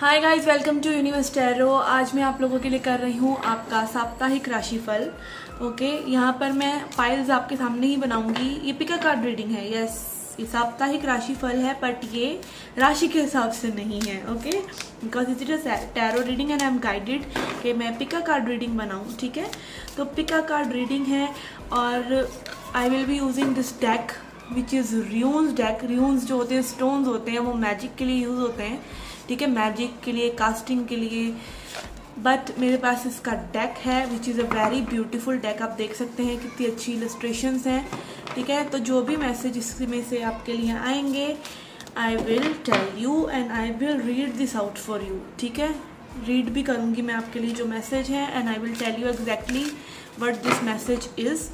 Hi guys, welcome to universe tarot. आज मैं आप लोगों के लिए कर रही हूँ आपका साप्ताहिक राशिफल। ओके, यहाँ पर मैं पाइल्स आपके सामने ही बनाऊंगी। ये पिका कार्ड रीडिंग है। यस, ये साप्ताहिक राशिफल है, बट ये राशि के हिसाब से नहीं है। Okay, because it is tarot reading and I am guided कि मैं पिका कार्ड रीडिंग बनाऊँ। ठीक है, तो पिका कार्ड रीडिंग है और I will be using this deck which is runes deck. Runes जो होते हैं, स्टोन्स होते हैं, वो मैजिक के लिए यूज़ होते हैं। ठीक है, मैजिक के लिए, कास्टिंग के लिए। बट मेरे पास इसका डेक है which is a very beautiful deck. आप देख सकते हैं कितनी अच्छी इलस्ट्रेशंस हैं। ठीक है, तो जो भी मैसेज इसमें से आपके लिए आएंगे, I will tell you and I will read this out for you. ठीक है, रीड भी करूँगी मैं आपके लिए जो मैसेज है and I will tell you exactly what this message is.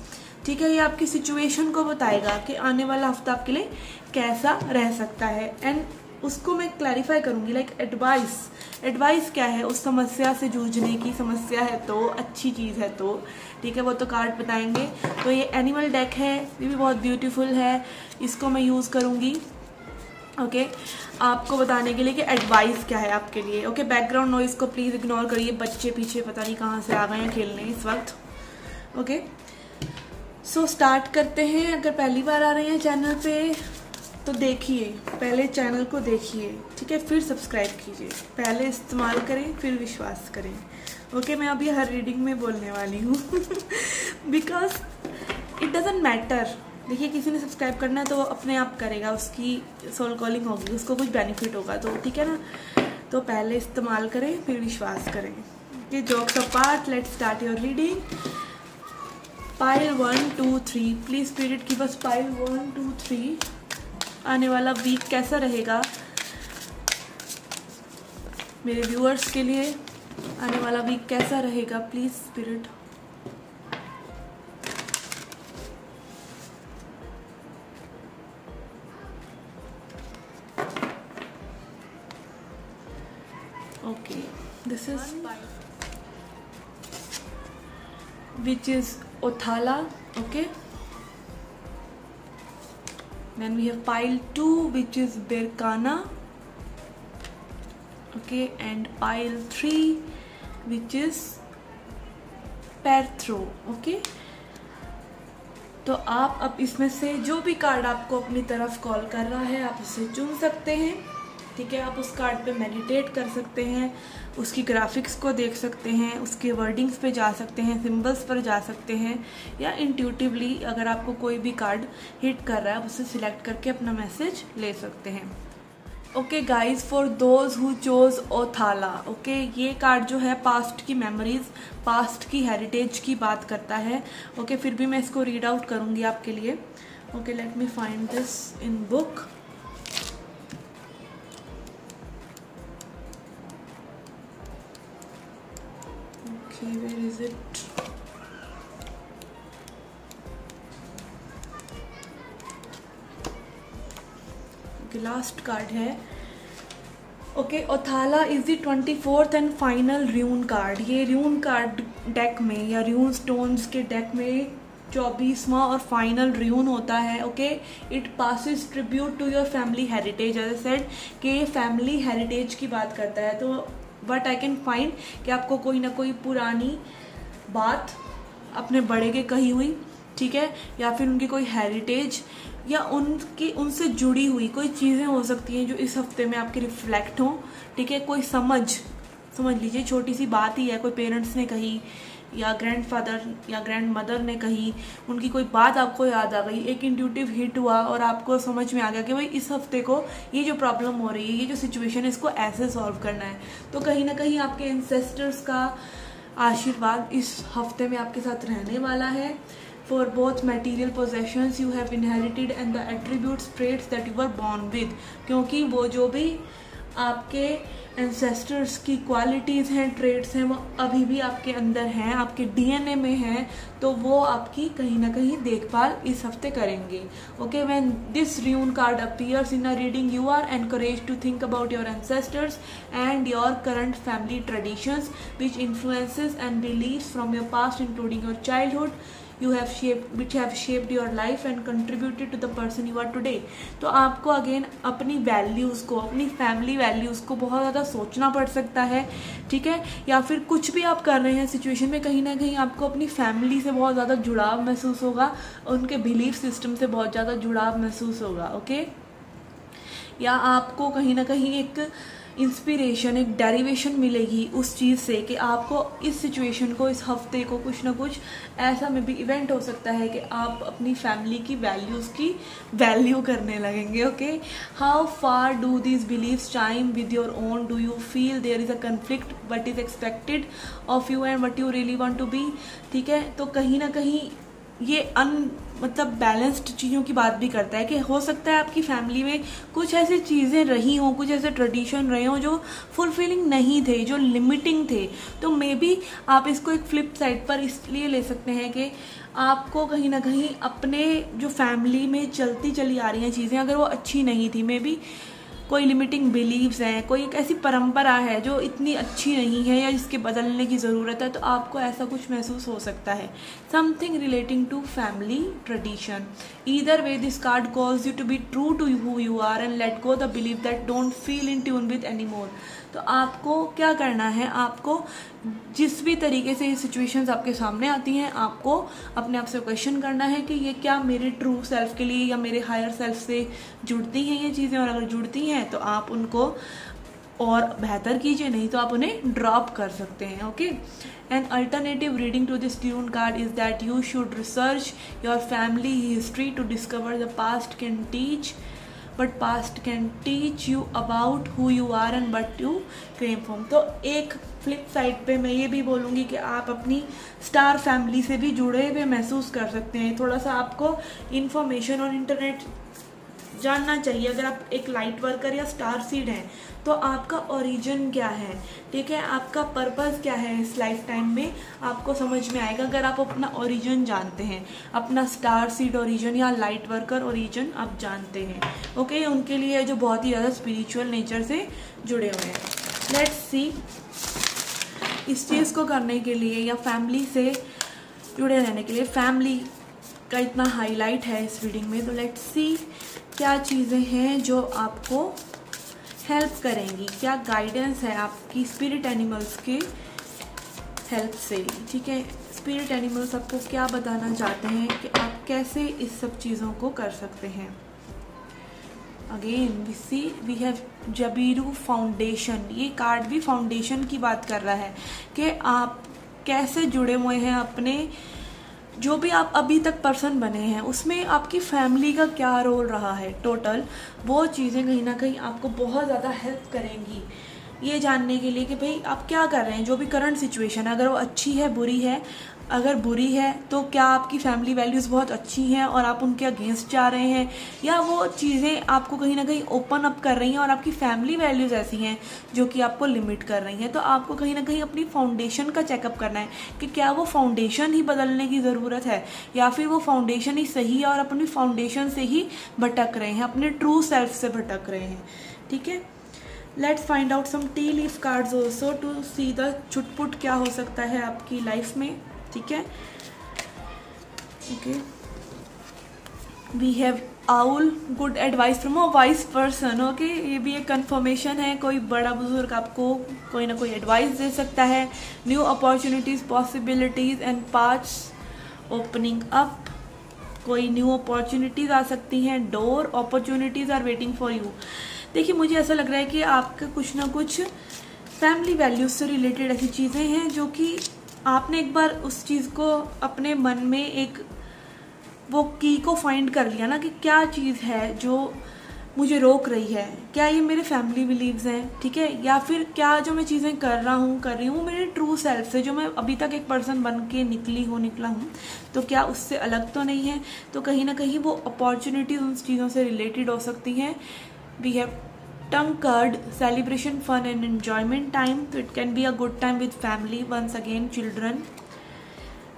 ठीक है, ये आपकी सिचुएशन को बताएगा कि आने वाला हफ्ता आपके लिए कैसा रह सकता है एंड उसको मैं क्लैरिफाई करूँगी। लाइक एडवाइस क्या है उस समस्या से जूझने की। समस्या है तो अच्छी चीज़ है तो ठीक है, वो तो कार्ड बताएंगे। तो ये एनिमल डेक है, ये भी बहुत ब्यूटीफुल है, इसको मैं यूज़ करूँगी। ओके, आपको बताने के लिए कि एडवाइस क्या है आपके लिए। ओके, बैकग्राउंड नॉइज़ को प्लीज़ इग्नोर करिए, बच्चे पीछे पता नहीं कहाँ से आ गए हैं खेलने इस वक्त। ओके, सो स्टार्ट करते हैं। अगर पहली बार आ रहे हैं चैनल पे तो देखिए, पहले चैनल को देखिए, ठीक है, फिर सब्सक्राइब कीजिए। पहले इस्तेमाल करें फिर विश्वास करें। ओके, मैं अभी हर रीडिंग में बोलने वाली हूँ बिकॉज इट डजेंट मैटर। देखिए, किसी ने सब्सक्राइब करना है तो वो अपने आप करेगा, उसकी सोल कॉलिंग होगी, उसको कुछ बेनिफिट होगा, तो ठीक है ना। तो पहले इस्तेमाल करें फिर विश्वास करें। Okay, jokes apart, let's start your reading. Pile 1 2 3, please spirit give us pile 1 2 3। आने वाला वीक कैसा रहेगा मेरे व्यूअर्स के लिए? आने वाला वीक कैसा रहेगा please spirit? Okay, this is which is Othala. Okay, then we have pile 2 which is Berkana. Okay, and pile 3 which is Perthro. Okay, तो आप अब इसमें से जो भी कार्ड आपको अपनी तरफ कॉल कर रहा है आप उसे चुन सकते हैं। ठीक है, आप उस कार्ड पे मेडिटेट कर सकते हैं, उसकी ग्राफिक्स को देख सकते हैं, उसके वर्डिंग्स पे जा सकते हैं, सिंबल्स पर जा सकते हैं, या इंट्यूटिवली अगर आपको कोई भी कार्ड हिट कर रहा है आप उसे सिलेक्ट करके अपना मैसेज ले सकते हैं। Okay guys, for those who chose Othala, okay, ये कार्ड जो है पास्ट की मेमोरीज, पास्ट की हेरिटेज की बात करता है। ओके, फिर भी मैं इसको रीड आउट करूँगी आपके लिए। Okay, let me find this in book. Okay, where is it? Okay, last card है। Okay, Othala is the 24th and final rune card. ये र्यून कार्ड डेक में या र्यून स्टोन्स के डेक में 24वां और फाइनल र्यून होता है। Okay, it passes tribute to your family heritage. As I said कि फैमिली हेरिटेज की बात करता है, तो बट आई कैन फाइंड कि आपको कोई ना कोई पुरानी बात अपने बड़े के कही हुई, ठीक है, या फिर उनकी कोई हेरिटेज या उनसे जुड़ी हुई कोई चीज़ें हो सकती हैं जो इस हफ्ते में आपके रिफ्लेक्ट हों। ठीक है, कोई समझ लीजिए छोटी सी बात ही है, कोई पेरेंट्स ने कही या ग्रैंडफादर या ग्रैंड मदर ने कही, उनकी कोई बात आपको याद आ गई, एक इंट्यूटिव हिट हुआ और आपको समझ में आ गया कि भाई इस हफ्ते को ये जो प्रॉब्लम हो रही है, ये जो सिचुएशन है, इसको ऐसे सॉल्व करना है। तो कहीं ना कहीं आपके एंसेस्टर्स का आशीर्वाद इस हफ्ते में आपके साथ रहने वाला है। For both material possessions you have inherited and the attributes traits that you were born with, क्योंकि वो जो भी आपके एंसेस्टर्स की क्वालिटीज़ हैं, ट्रेड्स हैं, वो अभी भी आपके अंदर हैं, आपके डीएनए में हैं, तो वो आपकी कहीं ना कहीं देखभाल इस हफ्ते करेंगे। Okay, when this rune card appears in a reading you are encouraged to think about your ancestors and your current family traditions which influences and beliefs from your past including your childhood. you have shaped your life and contributed to the person you are today। तो आपको again अपनी values को, अपनी family values को बहुत ज़्यादा सोचना पड़ सकता है, ठीक है। या फिर कुछ भी आप कर रहे हैं सिचुएशन में, कहीं ना कहीं आपको अपनी फैमिली से बहुत ज़्यादा जुड़ाव महसूस होगा, उनके बिलीफ सिस्टम से बहुत ज़्यादा जुड़ाव महसूस होगा, ओके। या आपको कहीं ना कहीं एक इंस्पिरेशन, एक डेरिवेशन मिलेगी उस चीज़ से कि आपको इस सिचुएशन को, इस हफ्ते को कुछ ना कुछ ऐसा में भी इवेंट हो सकता है कि आप अपनी फैमिली की वैल्यूज़ की वैल्यू करने लगेंगे, okay. How far do these beliefs time with your own? Do you feel there is a conflict what is expected of you and what you really want to be, ठीक है। तो कहीं ना कहीं ये मतलब बैलेंस्ड चीज़ों की बात भी करता है कि हो सकता है आपकी फैमिली में कुछ ऐसी चीज़ें रही हों, कुछ ऐसे ट्रेडिशन रहे हों जो फुलफिलिंग नहीं थे, जो लिमिटिंग थे। तो मे बी आप इसको एक फ्लिप साइड पर इसलिए ले सकते हैं कि आपको कहीं ना कहीं अपने जो फैमिली में चलती चली आ रही हैं चीज़ें, अगर वो अच्छी नहीं थी, मे बी कोई लिमिटिंग बिलीव्स हैं, कोई एक ऐसी परंपरा है जो इतनी अच्छी नहीं है या जिसके बदलने की ज़रूरत है, तो आपको ऐसा कुछ महसूस हो सकता है। Something relating to family tradition. Either way this card calls you to be true to who you are and let go the belief that don't feel in tune with any more. तो आपको क्या करना है, आपको जिस भी तरीके से ये सिचुएशंस आपके सामने आती हैं, आपको अपने आप से क्वेश्चन करना है कि ये क्या मेरे ट्रू सेल्फ के लिए या मेरे हायर सेल्फ से जुड़ती हैं ये चीज़ें, और अगर जुड़ती हैं तो आप उनको और बेहतर कीजिए, नहीं तो आप उन्हें ड्रॉप कर सकते हैं, okay. An alternative reading to this tune card is that you should research your family history to discover the past can teach but past can teach you about who you are and but you came from. तो एक flip side पे मैं ये भी बोलूँगी कि आप अपनी स्टार फैमिली से भी जुड़े हुए महसूस कर सकते हैं। थोड़ा सा आपको इन्फॉर्मेशन और इंटरनेट जानना चाहिए। अगर आप एक लाइट वर्कर या स्टार सीड हैं तो आपका ओरिजिन क्या है, ठीक है, आपका पर्पस क्या है इस लाइफ टाइम में, आपको समझ में आएगा अगर आप अपना ओरिजिन जानते हैं, अपना स्टार सीड ओरिजिन या लाइट वर्कर ओरिजिन आप जानते हैं, ओके। उनके लिए जो बहुत ही ज़्यादा स्पिरिचुअल नेचर से जुड़े हुए हैं। लेट्स सी इस चीज़ को करने के लिए या फैमिली से जुड़े रहने के लिए, फैमिली का इतना हाईलाइट है इस रीडिंग में, तो लेट्स सी क्या चीज़ें हैं जो आपको हेल्प करेंगी, क्या गाइडेंस है आपकी स्पिरिट एनिमल्स के हेल्प से, ठीक है। स्पिरिट एनिमल्स आपको क्या बताना चाहते हैं कि आप कैसे इस सब चीज़ों को कर सकते हैं। Again we have Jabiru foundation. ये कार्ड भी फाउंडेशन की बात कर रहा है कि आप कैसे जुड़े हुए हैं अपने, जो भी आप अभी तक पर्सन बने हैं उसमें आपकी फैमिली का क्या रोल रहा है टोटल, वो चीज़ें कहीं ना कहीं आपको बहुत ज़्यादा हेल्प करेंगी ये जानने के लिए कि भाई आप क्या कर रहे हैं। जो भी करंट सिचुएशन है, अगर वो अच्छी है बुरी है, अगर बुरी है तो क्या आपकी फैमिली वैल्यूज़ बहुत अच्छी हैं और आप उनके अगेंस्ट जा रहे हैं, या वो चीज़ें आपको कहीं ना कहीं ओपन अप कर रही हैं और आपकी फैमिली वैल्यूज़ ऐसी हैं जो कि आपको लिमिट कर रही हैं। तो आपको कहीं ना कहीं अपनी फाउंडेशन का चेकअप करना है कि क्या वो फाउंडेशन ही बदलने की ज़रूरत है या फिर वो फाउंडेशन ही सही है और अपनी फाउंडेशन से ही भटक रहे हैं, अपने ट्रू सेल्फ से भटक रहे हैं, ठीक है। Let's find out some tea leaf cards also to see the छुटपुट क्या हो सकता है आपकी लाइफ में, ठीक है, okay. We have owl, good advice from a wise person, okay. ये भी एक कंफर्मेशन है, कोई बड़ा बुजुर्ग आपको कोई ना कोई एडवाइस दे सकता है। New opportunities, possibilities and paths opening up, कोई न्यू अपॉर्चुनिटीज आ सकती हैं, door opportunities are waiting for you. देखिए मुझे ऐसा लग रहा है कि आपका कुछ ना कुछ फैमिली वैल्यूज से रिलेटेड ऐसी चीज़ें हैं जो कि आपने एक बार उस चीज़ को अपने मन में एक वो की को फाइंड कर लिया ना कि क्या चीज़ है जो मुझे रोक रही है, क्या ये मेरे फैमिली बिलीव्स हैं, ठीक है, या फिर क्या जो मैं चीज़ें कर रही हूँ मेरे ट्रू सेल्फ से, जो मैं अभी तक एक पर्सन बन के निकला हूँ, तो क्या उससे अलग तो नहीं है। तो कहीं ना कहीं वो अपॉर्चुनिटीज उन चीज़ों से रिलेटेड हो सकती हैं। We have tongue card, celebration, fun and enjoyment time, so it can be a good time with family, once again children.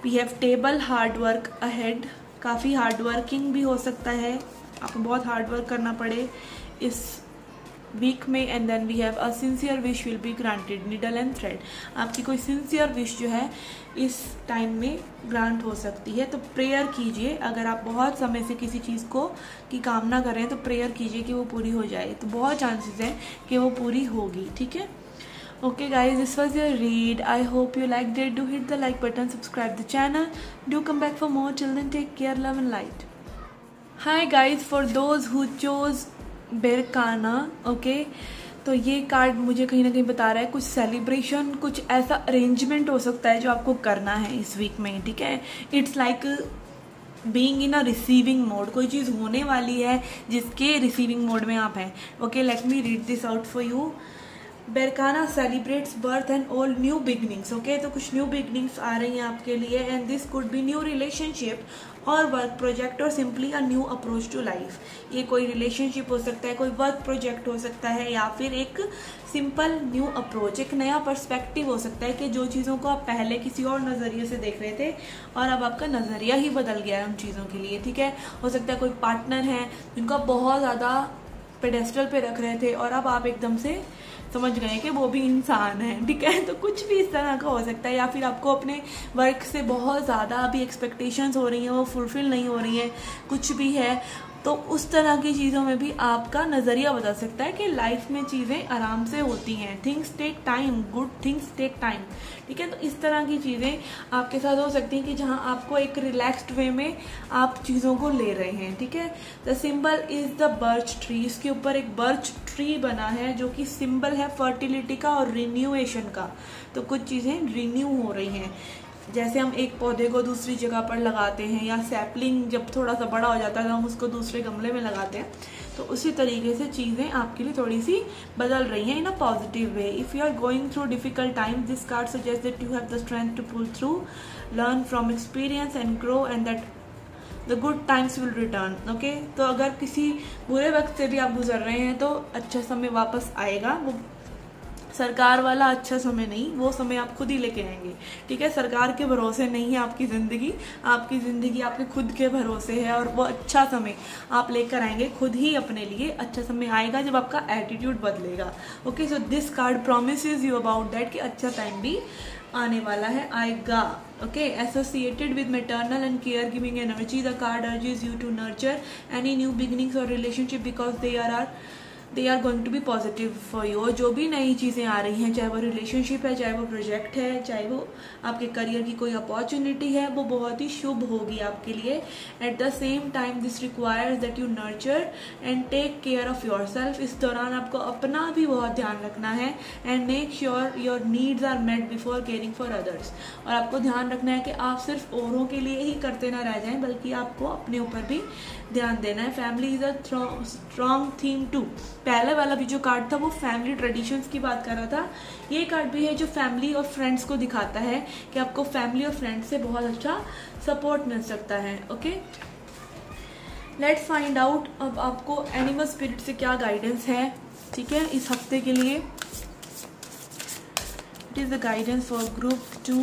We have table, hard work ahead, काफ़ी हार्ड वर्किंग भी हो सकता है, आपको बहुत हार्ड वर्क करना पड़े इस वीक में, and then we have a sincere wish will be granted, needle and thread. आपकी कोई सिंसियर विश जो है इस टाइम में ग्रांट हो सकती है, तो प्रेयर कीजिए। अगर आप बहुत समय से किसी चीज़ को की कामना कर रहे हैं तो प्रेयर कीजिए कि वो पूरी हो जाए, तो बहुत चांसेस हैं कि वो पूरी होगी, ठीक है। Okay guys, this was your read. I hope you liked it. Do hit the like button, subscribe the channel. Do come back for more. Till then, take care, love and light. Hi guys, for those who chose बेरकाना, okay, तो ये card मुझे कहीं ना कहीं बता रहा है कुछ सेलिब्रेशन, कुछ ऐसा अरेंजमेंट हो सकता है जो आपको करना है इस वीक में, ठीक है। It's like being in a receiving mode, कोई चीज़ होने वाली है जिसके रिसीविंग मोड में आप हैं। Okay, let me read this out for you. Berkana celebrates birth and all new beginnings. Okay, तो कुछ न्यू बिगनिंग्स आ रही हैं आपके लिए, and this could be new relationship और वर्क प्रोजेक्ट और simply a new approach to life. ये कोई रिलेशनशिप हो सकता है, कोई वर्क प्रोजेक्ट हो सकता है, या फिर एक सिंपल न्यू अप्रोच, एक नया पर्सपेक्टिव हो सकता है कि जो चीज़ों को आप पहले किसी और नज़रिए से देख रहे थे और अब आपका नज़रिया ही बदल गया है उन चीज़ों के लिए, ठीक है। हो सकता है कोई पार्टनर है जिनको आप बहुत ज़्यादा पेडेस्टल पे रख रहे थे और अब आप एकदम से समझ गए कि वो भी इंसान है, ठीक है। तो कुछ भी इस तरह का हो सकता है, या फिर आपको अपने वर्क से बहुत ज़्यादा अभी एक्सपेक्टेशंस हो रही हैं, वो फुलफिल नहीं हो रही हैं, कुछ भी है, तो उस तरह की चीज़ों में भी आपका नज़रिया बदल सकता है कि लाइफ में चीज़ें आराम से होती हैं, things take time, good things take time, ठीक है। तो इस तरह की चीज़ें आपके साथ हो सकती हैं कि जहां आपको एक रिलैक्स्ड वे में आप चीज़ों को ले रहे हैं, ठीक है। The symbol is the birch tree. इसके ऊपर एक बर्च ट्री बना है जो कि सिंबल है फर्टिलिटी का और रिन्यूएशन का। तो कुछ चीज़ें रिन्यू हो रही हैं, जैसे हम एक पौधे को दूसरी जगह पर लगाते हैं, या सैपलिंग जब थोड़ा सा बड़ा हो जाता है तो हम उसको दूसरे गमले में लगाते हैं, तो उसी तरीके से चीज़ें आपके लिए थोड़ी सी बदल रही हैं in a positive way. If you are going through difficult time, this card suggest that you have the strength to pull through, learn from experience and grow, and that the good times will return. Okay, तो अगर किसी बुरे वक्त से भी आप गुजर रहे हैं तो अच्छा समय वापस आएगा। वो सरकार वाला अच्छा समय नहीं, वो समय आप खुद ही लेके आएंगे, ठीक है। सरकार के भरोसे नहीं है आपकी ज़िंदगी आपके खुद के भरोसे है, और वो अच्छा समय आप लेकर आएंगे खुद ही अपने लिए। अच्छा समय आएगा जब आपका एटीट्यूड बदलेगा। Okay, so this card promises you about that कि अच्छा टाइम भी आने वाला है, आएगा। Okay, associated with maternal and care giving energy, the card urges you to nurture any new beginnings और relationship because they are going to be positive for you. और जो भी नई चीज़ें आ रही हैं, चाहे वो रिलेशनशिप है, चाहे वो प्रोजेक्ट है, चाहे वो आपके करियर की कोई अपॉर्चुनिटी है, वो बहुत ही शुभ होगी आपके लिए। At the same time this requires that you nurture and take care of yourself. इस दौरान आपको अपना भी बहुत ध्यान रखना है, and make sure your needs are met before caring for others. और आपको ध्यान रखना है कि आप सिर्फ औरों के लिए ही करते ना रह जाएं, बल्कि आपको अपने ऊपर भी ध्यान देना है। Family is a strong theme too. पहले वाला भी जो कार्ड था वो फैमिली ट्रेडिशंस की बात कर रहा था, ये कार्ड भी है जो फैमिली और फ्रेंड्स को दिखाता है कि आपको फैमिली और फ्रेंड्स से बहुत अच्छा सपोर्ट मिल सकता है। ओके, लेट्स फाइंड आउट अब आपको एनिमल स्पिरिट से क्या गाइडेंस है, ठीक है, इस हफ्ते के लिए। It is the guidance for group 2।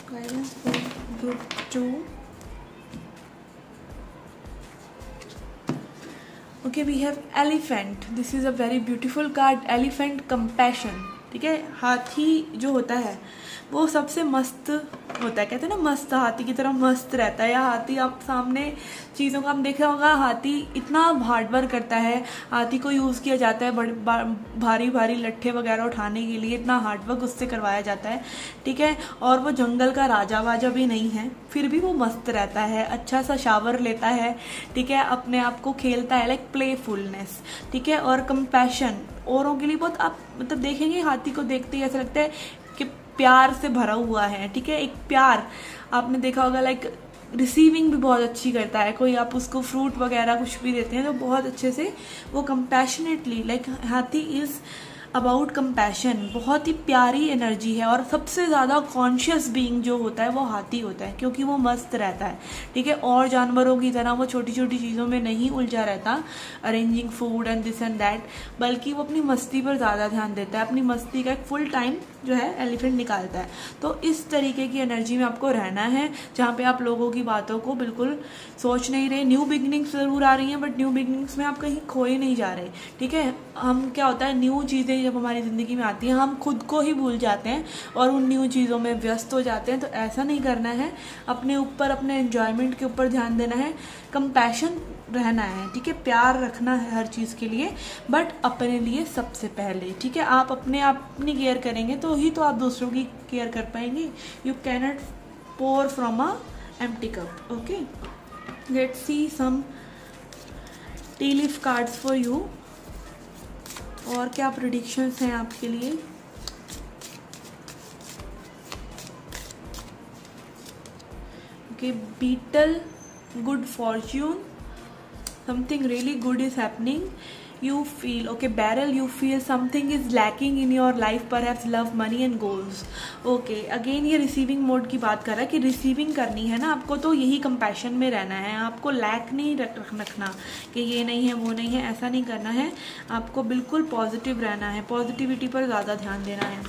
Guidance for group 2. Okay, we have elephant. This is a very beautiful card. Elephant compassion. ठीक है, हाथी जो होता है वो सबसे मस्त होता है, कहते हैं ना मस्त, हाथी की तरह मस्त रहता है। या हाथी आप सामने चीज़ों का आप देखा होगा, हाथी इतना हार्ड वर्क करता है, हाथी को यूज़ किया जाता है बड़े भारी भारी लट्ठे वगैरह उठाने के लिए, इतना हार्ड वर्क उससे करवाया जाता है, ठीक है। और वो जंगल का राजा वाजा भी नहीं है, फिर भी वो मस्त रहता है, अच्छा सा शावर लेता है, ठीक है, अपने आप को खेलता है, लाइक प्लेफुलनेस, ठीक है। और कंपैशन, औरों के लिए बहुत, आप मतलब देखेंगे हाथी को देखते ही ऐसा लगता है कि प्यार से भरा हुआ है, ठीक है। एक प्यार आपने देखा होगा, लाइक रिसीविंग भी बहुत अच्छी करता है। कोई आप उसको फ्रूट वगैरह कुछ भी देते हैं तो बहुत अच्छे से वो कंपैशनेटली, लाइक हाथी इज अबाउट कंपैशन, बहुत ही प्यारी एनर्जी है। और सबसे ज़्यादा कॉन्शियस बीइंग जो होता है वो हाथी होता है, क्योंकि वो मस्त रहता है, ठीक है। और जानवरों की तरह वो छोटी छोटी चीज़ों में नहीं उलझा रहता, arranging food and this and that, बल्कि वो अपनी मस्ती पर ज़्यादा ध्यान देता है, अपनी मस्ती का एक फुल टाइम जो है एलिफेंट निकालता है। तो इस तरीके की एनर्जी में आपको रहना है, जहाँ पे आप लोगों की बातों को बिल्कुल सोच नहीं रहे। न्यू बिगनिंग्स ज़रूर आ रही हैं, बट न्यू बिगनिंग्स में आप कहीं खोए नहीं जा रहे, ठीक है। हम क्या होता है, न्यू चीज़ें जब हमारी ज़िंदगी में आती हैं हम खुद को ही भूल जाते हैं और उन न्यू चीज़ों में व्यस्त हो जाते हैं। तो ऐसा नहीं करना है, अपने ऊपर, अपने एन्जॉयमेंट के ऊपर ध्यान देना है, कंपैशन रहना है, ठीक है। प्यार रखना है हर चीज़ के लिए, बट अपने लिए सबसे पहले, ठीक है। आप अपनी केयर करेंगे तो ही तो आप दूसरों की केयर कर पाएंगे। You cannot pour from a empty cup. Okay, let's see some tea leaf cards for you. और क्या predictions हैं आपके लिए? Okay, beetle, good fortune, something really good is happening. You feel, okay, barrel, you feel something is lacking in your life, perhaps love, money and goals. Okay, again ये receiving mode की बात कर रहा है कि रिसीविंग करनी है ना आपको, तो यही कंपैशन में रहना है। आपको लैक नहीं रखना कि ये नहीं है वो नहीं है, ऐसा नहीं करना है। आपको बिल्कुल पॉजिटिव रहना है, पॉजिटिविटी पर ज़्यादा ध्यान देना है।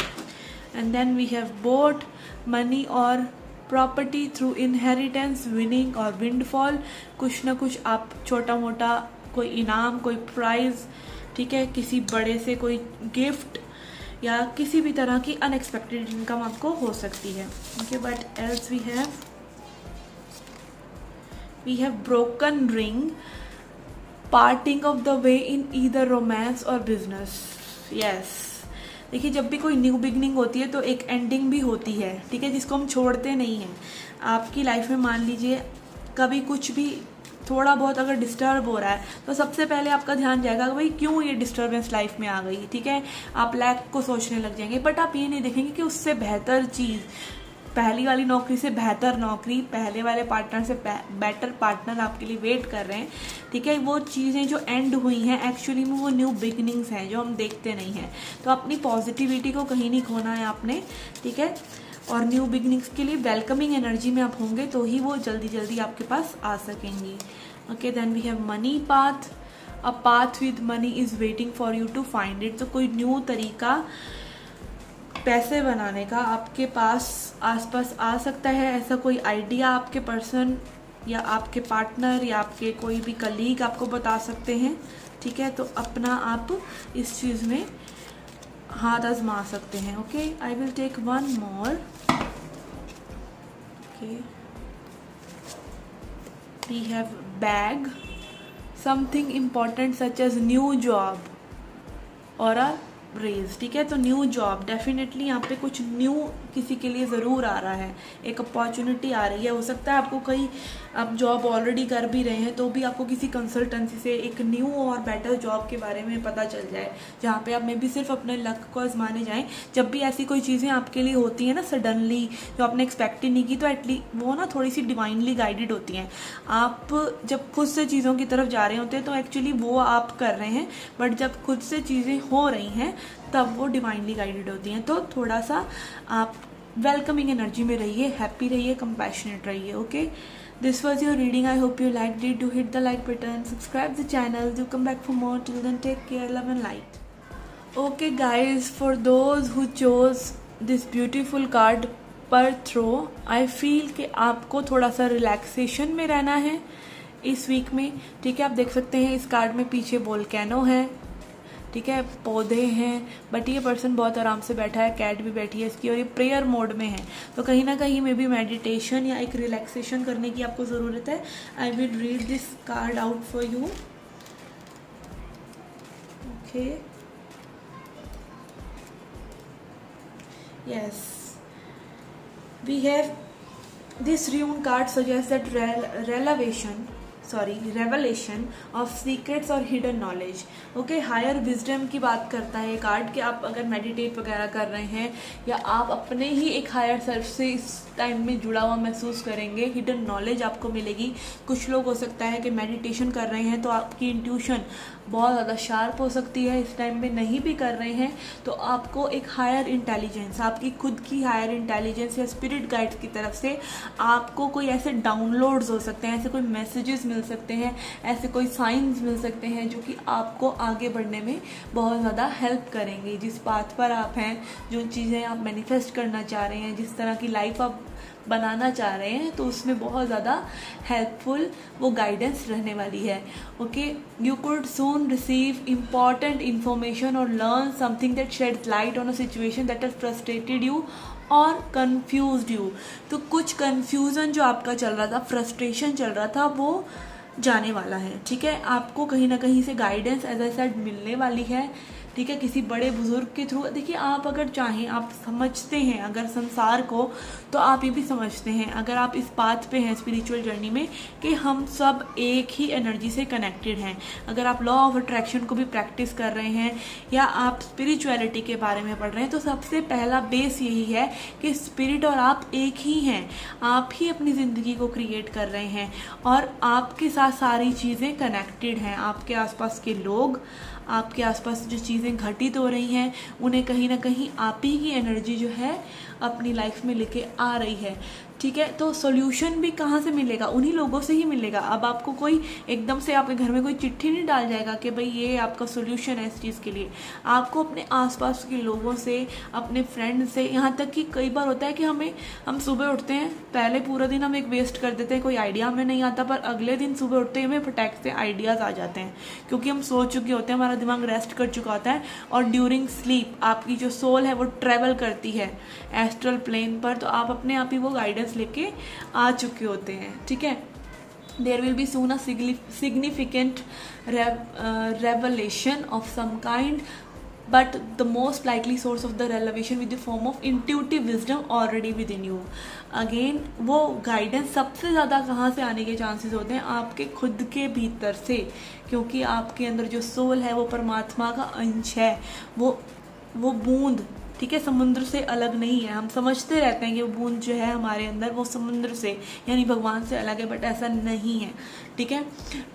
And then we have boat, money और प्रॉपर्टी थ्रू इनहेरिटेंस, विनिंग और विंडफॉल। कुछ ना कुछ आप छोटा मोटा कोई इनाम, कोई प्राइज़, ठीक है, किसी बड़े से कोई गिफ्ट या किसी भी तरह की अनएक्सपेक्टेड इनकम आपको हो सकती है। Okay, but else we have broken ring, parting of the way in either romance और बिजनेस। यस, देखिए जब भी कोई न्यू बिगनिंग होती है तो एक एंडिंग भी होती है, ठीक है, जिसको हम छोड़ते नहीं हैं। आपकी लाइफ में मान लीजिए कभी कुछ भी थोड़ा बहुत अगर डिस्टर्ब हो रहा है तो सबसे पहले आपका ध्यान जाएगा कि भाई क्यों ये डिस्टर्बेंस लाइफ में आ गई, ठीक है। आप लैक को सोचने लग जाएंगे, बट आप ये नहीं देखेंगे कि उससे बेहतर चीज़, पहली वाली नौकरी से बेहतर नौकरी, पहले वाले पार्टनर से बेटर पार्टनर आपके लिए वेट कर रहे हैं, ठीक है। वो चीज़ें जो एंड हुई हैं एक्चुअली में वो न्यू बिगनिंग्स हैं जो हम देखते नहीं हैं। तो अपनी पॉजिटिविटी को कहीं नहीं खोना है आपने, ठीक है। और न्यू बिगनिंग्स के लिए वेलकमिंग एनर्जी में आप होंगे तो ही वो जल्दी जल्दी आपके पास आ सकेंगी। Okay, then we have money path, a path with money is waiting for you to find it. तो कोई न्यू तरीका पैसे बनाने का आपके पास आसपास आ सकता है। ऐसा कोई आइडिया आपके पर्सन या आपके पार्टनर या आपके कोई भी कलीग आपको बता सकते हैं, ठीक है। तो अपना आप इस चीज़ में हाथ आजमा सकते हैं। Okay, I will take one more. Okay, we have bag, something important such as new job और अ रेज, ठीक है। तो न्यू जॉब डेफिनेटली यहाँ पे कुछ न्यू किसी के लिए ज़रूर आ रहा है, एक अपॉर्चुनिटी आ रही है। हो सकता है आपको कहीं आप जॉब ऑलरेडी कर भी रहे हैं तो भी आपको किसी कंसल्टेंसी से एक न्यू और बेटर जॉब के बारे में पता चल जाए, जहाँ पे आप मे भी सिर्फ अपने लक को आजमाने जाएं। जब भी ऐसी कोई चीज़ें आपके लिए होती हैं ना सडनली, जो आपने एक्सपेक्ट ही नहीं की, तो एटलीस्ट वो ना थोड़ी सी डिवाइनली गाइडेड होती हैं। आप जब खुद से चीज़ों की तरफ जा रहे होते हैं तो एक्चुअली वो आप कर रहे हैं, बट जब खुद से चीज़ें हो रही हैं तब वो डिवाइनली गाइडेड होती हैं। तो थोड़ा सा आप वेलकमिंग एनर्जी में रहिए, हैप्पी रहिए, कंपैशनेट रहिए। Okay, this was your reading, I hope you like it. Do hit the like button, subscribe the channel, do come back for more. Till then take care, love and light. Okay guys, for those who chose this beautiful card पर थ्रो, I feel कि आपको थोड़ा सा relaxation में रहना है इस वीक में, ठीक है। आप देख सकते हैं इस कार्ड में पीछे वोल्केनो है, ठीक है, पौधे हैं, बट ये पर्सन बहुत आराम से बैठा है, कैट भी बैठी है इसकी, और ये प्रेयर मोड में है। तो कहीं ना कहीं में भी मेडिटेशन या एक रिलैक्सेशन करने की आपको ज़रूरत है। I will read this card out for you. Okay, yes, we have this rune card suggests that revelation of secrets और hidden knowledge। Okay, higher wisdom की बात करता है ये कार्ड कि आप अगर मेडिटेट वगैरह कर रहे हैं या आप अपने ही एक हायर सेल्फ से इस टाइम में जुड़ा हुआ महसूस करेंगे, हिडन नॉलेज आपको मिलेगी। कुछ लोग हो सकता है कि मेडिटेशन कर रहे हैं तो आपकी इंट्यूशन बहुत ज़्यादा शार्प हो सकती है, इस टाइम में नहीं भी कर रहे हैं तो आपको एक हायर इंटेलिजेंस, आपकी खुद की हायर इंटेलिजेंस या स्पिरिट गाइड्स की तरफ से आपको कोई ऐसे डाउनलोड्स हो सकते हैं, ऐसे कोई मैसेजेस मिल सकते हैं, ऐसे कोई साइंस मिल सकते हैं जो कि आपको आगे बढ़ने में बहुत ज़्यादा हेल्प करेंगे। जिस पाथ पर आप हैं, जो चीज़ें आप मैनिफेस्ट करना चाह रहे हैं, जिस तरह की लाइफ आप बनाना चाह रहे हैं, तो उसमें बहुत ज़्यादा हेल्पफुल वो गाइडेंस रहने वाली है। Okay, you could soon receive important information और learn something that sheds light on a situation that has frustrated you और कन्फ्यूज्ड यू। तो कुछ कन्फ्यूज़न जो आपका चल रहा था, फ्रस्ट्रेशन चल रहा था, वो जाने वाला है। ठीक है, आपको कहीं ना कहीं से गाइडेंस एज आई सेड मिलने वाली है। ठीक है, किसी बड़े बुजुर्ग के थ्रू। देखिए, आप अगर चाहें, आप समझते हैं अगर संसार को, तो आप ये भी समझते हैं अगर आप इस पाथ पे हैं स्पिरिचुअल जर्नी में कि हम सब एक ही एनर्जी से कनेक्टेड हैं। अगर आप लॉ ऑफ अट्रैक्शन को भी प्रैक्टिस कर रहे हैं या आप स्पिरिचुअलिटी के बारे में पढ़ रहे हैं, तो सबसे पहला बेस यही है कि स्पिरिट और आप एक ही हैं। आप ही अपनी ज़िंदगी को क्रिएट कर रहे हैं और आपके साथ सारी चीज़ें कनेक्टेड हैं। आपके आसपास के लोग, आपके आसपास जो चीज़ें घटित हो रही हैं, उन्हें कहीं ना कहीं आप ही की एनर्जी जो है अपनी लाइफ में लेके आ रही है। ठीक है, तो सॉल्यूशन भी कहाँ से मिलेगा? उन्हीं लोगों से ही मिलेगा। अब आपको कोई एकदम से आपके घर में कोई चिट्ठी नहीं डाल जाएगा कि भाई ये आपका सॉल्यूशन है इस चीज़ के लिए। आपको अपने आसपास के लोगों से, अपने फ्रेंड से, यहाँ तक कि कई बार होता है कि हम सुबह उठते हैं, पहले पूरा दिन हम एक वेस्ट कर देते हैं, कोई आइडिया हमें नहीं आता, पर अगले दिन सुबह उठते ही हमें फटाक से आइडियाज़ आ जाते हैं, क्योंकि हम सो चुके होते हैं, हमारा दिमाग रेस्ट कर चुका होता है। और ड्यूरिंग स्लीप आपकी जो सोल है वो ट्रेवल करती है एस्ट्रल प्लेन पर, तो आप अपने आप ही वो गाइडेंस लेके आ चुके होते हैं। ठीक है, there will be soon a significant revelation of some kind, but the most likely source of the revelation with the form of intuitive wisdom already within you. Again, वो गाइडेंस सबसे ज़्यादा कहाँ से आने के चांसेस होते हैं? आपके खुद के भीतर से, क्योंकि आपके अंदर जो सोल है वो परमात्मा का अंश है। वो बूंद, ठीक है, समुद्र से अलग नहीं है। हम समझते रहते हैं कि वो बूंद जो है हमारे अंदर वो समुद्र से यानी भगवान से अलग है, बट ऐसा नहीं है। ठीक है,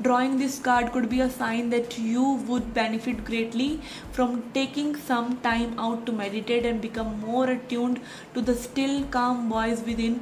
drawing this card could be a sign that you would benefit greatly from taking some time out to meditate and become more attuned to the still calm voice within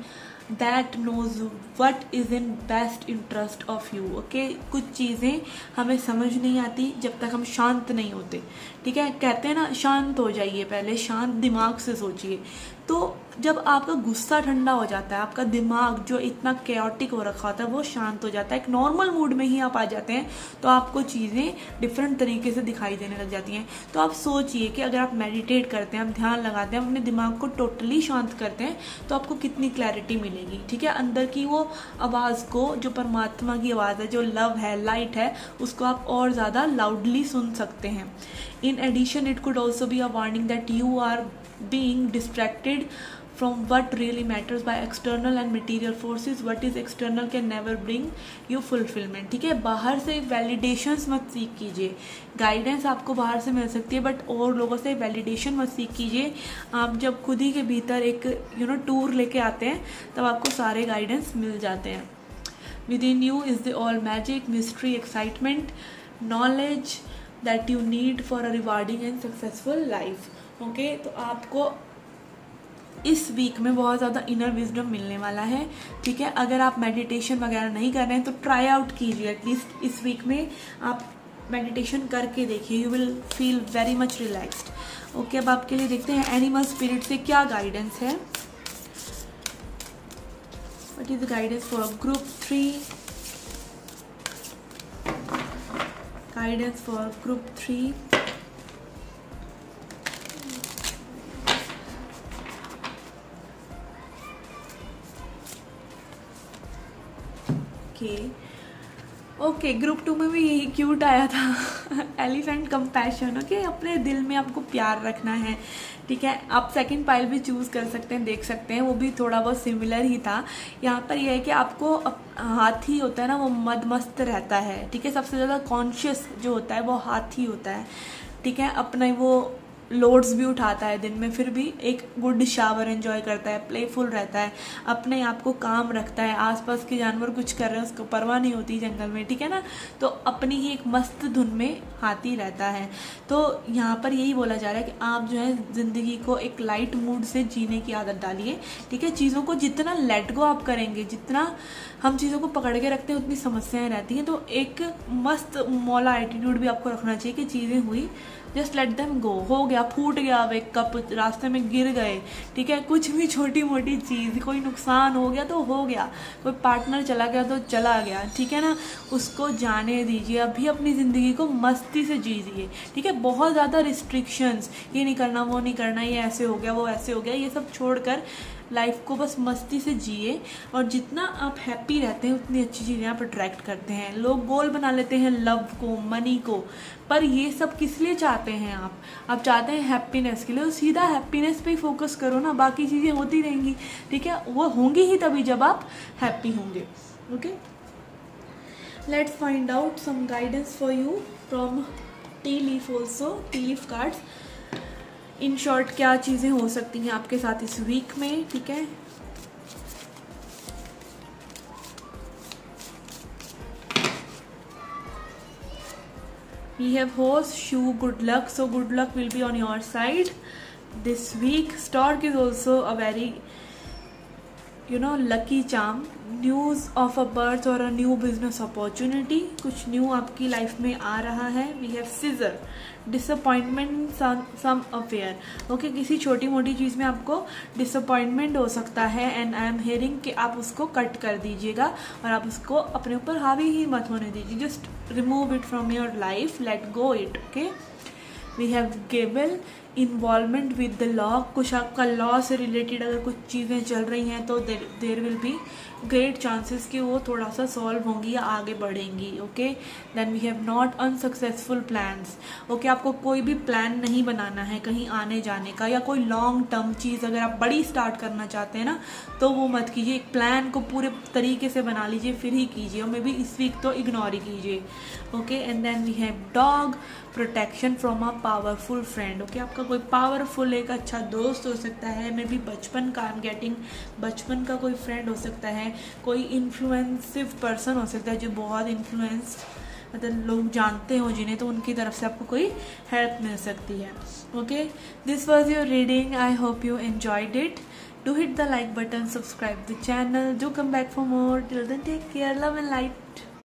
that knows what is in best interest of you. Okay, कुछ चीज़ें हमें समझ नहीं आती जब तक हम शांत नहीं होते। ठीक है, कहते हैं ना शांत हो जाइए, पहले शांत दिमाग से सोचिए। तो जब आपका गुस्सा ठंडा हो जाता है, आपका दिमाग जो इतना कैओटिक हो रखा होता है वो शांत हो जाता है, एक नॉर्मल मूड में ही आप आ जाते हैं, तो आपको चीज़ें डिफरेंट तरीके से दिखाई देने लग जाती हैं। तो आप सोचिए कि अगर आप मेडिटेट करते हैं, आप ध्यान लगाते हैं, अपने दिमाग को टोटली शांत करते हैं, तो आपको कितनी क्लैरिटी मिलेगी। ठीक है, अंदर की वो आवाज़ को, जो परमात्मा की आवाज़ है, जो लव है, लाइट है, उसको आप और ज़्यादा लाउडली सुन सकते हैं। In addition it could also be a warning that you are being distracted from what really matters by external and material forces. What is external can never bring you fulfillment. ठीक है, बाहर से validations मत सीख कीजिए। Guidance आपको बाहर से मिल सकती है, बट और लोगों से वैलिडेशन मत सीख कीजिए। आप जब खुद ही के भीतर एक टूर लेके आते हैं, तब आपको सारे गाइडेंस मिल जाते हैं। Within you is the all magic, mystery, excitement, knowledge that you need for a rewarding and successful life. Okay, तो आपको इस वीक में बहुत ज़्यादा इनर विजडम मिलने वाला है। ठीक है, अगर आप मेडिटेशन वगैरह नहीं कर रहे हैं तो ट्राई आउट कीजिए, एटलीस्ट इस वीक में आप मेडिटेशन करके देखिए, you will feel very much relaxed. Okay, अब आपके लिए देखते हैं एनिमल स्पिरिट से क्या गाइडेंस है। What is the guidance for group 3? Guidance for group 3। Okay, group 2 में भी यही क्यूट आया था एलिफेंट कंपैशन। ओके, अपने दिल में आपको प्यार रखना है। ठीक है, आप सेकंड पाइल भी चूज़ कर सकते हैं, देख सकते हैं, वो भी थोड़ा बहुत सिमिलर ही था। यहाँ पर यह है कि आपको हाथी होता है ना, वो मदमस्त रहता है। ठीक है, सबसे ज़्यादा कॉन्शियस जो होता है वो हाथी होता है। ठीक है, अपना वो लोड्स भी उठाता है दिन में, फिर भी एक गुड शावर एंजॉय करता है, प्लेफुल रहता है, अपने आप को काम रखता है, आसपास के जानवर कुछ कर रहे हैं उसको परवाह नहीं होती जंगल में, ठीक है ना, तो अपनी ही एक मस्त धुन में हाथी रहता है। तो यहाँ पर यही बोला जा रहा है कि आप जो है ज़िंदगी को एक लाइट मूड से जीने की आदत डालिए, ठीक है। चीज़ों को जितना लेट गो आप करेंगे, जितना हम चीज़ों को पकड़ के रखते हैं उतनी समस्याएं रहती हैं। तो एक मस्त मौला एटीट्यूड भी आपको रखना चाहिए कि चीज़ें हुई, जस्ट लेट देम गो, हो गया, फूट गया, अब एक कप रास्ते में गिर गए, ठीक है, कुछ भी छोटी मोटी चीज़, कोई नुकसान हो गया तो हो गया, कोई पार्टनर चला गया तो चला गया, ठीक है ना, उसको जाने दीजिए। अभी अपनी ज़िंदगी को मस्ती से जीजिए, ठीक है। बहुत ज़्यादा रिस्ट्रिक्शंस, ये नहीं करना, वो नहीं करना, ये ऐसे हो गया, वो ऐसे हो गया, ये सब छोड़कर लाइफ को बस मस्ती से जिए। और जितना आप हैप्पी रहते हैं उतनी अच्छी चीज़ें आप अट्रैक्ट करते हैं। लोग गोल बना लेते हैं लव को, मनी को, पर ये सब किस लिए चाहते हैं आप चाहते हैं हैप्पीनेस के लिए, तो सीधा हैप्पीनेस पे ही फोकस करो ना, बाकी चीज़ें होती रहेंगी, ठीक है। वो होंगी ही तभी जब आप हैप्पी होंगे। Okay, let's find out some guidance for you from tea leaf also, tea leaf cards. In short क्या चीज़ें हो सकती हैं आपके साथ इस वीक में, ठीक है। We have horse, shoe, good luck. So good luck will be on your side this week. Stork is also a very, lucky charm. News of a birth or a new business opportunity. कुछ new आपकी life में आ रहा है. We have scissor. Disappointment some affair. Okay, किसी छोटी मोटी चीज़ में आपको डिसअपॉइंटमेंट हो सकता है एंड आई एम हियरिंग कि आप उसको कट कर दीजिएगा और आप उसको अपने ऊपर हावी ही मत होने दीजिए. Just remove it from your life, let go it. Okay, we have gavel, involvement with the law. कुछ आपका लॉ से रिलेटेड अगर कुछ चीज़ें चल रही हैं तो there will be great chances कि वो थोड़ा सा सॉल्व होंगी या आगे बढ़ेंगी. Okay, then we have not unsuccessful plans. Okay, आपको कोई भी प्लान नहीं बनाना है कहीं आने जाने का, या कोई लॉन्ग टर्म चीज़ अगर आप बड़ी स्टार्ट करना चाहते हैं ना तो वो मत कीजिए. एक प्लान को पूरे तरीके से बना लीजिए फिर ही कीजिए, और मे बी इस वीक तो इग्नोर ही कीजिए. Okay, and then we have dog, protection from a powerful friend. Okay, आपका कोई पावरफुल एक अच्छा दोस्त हो सकता है, मे बी बचपन का, आई एम गेटिंग बचपन का कोई फ्रेंड हो सकता है, कोई इन्फ्लुएंसिव पर्सन हो सकता है जो बहुत इन्फ्लुएंस, मतलब लोग जानते हो जिन्हें, तो उनकी तरफ से आपको कोई हेल्प मिल सकती है. Okay, this was your reading. I hope you enjoyed it. Do hit the like button, subscribe the channel, do come back for more. Till then, take care, love and light.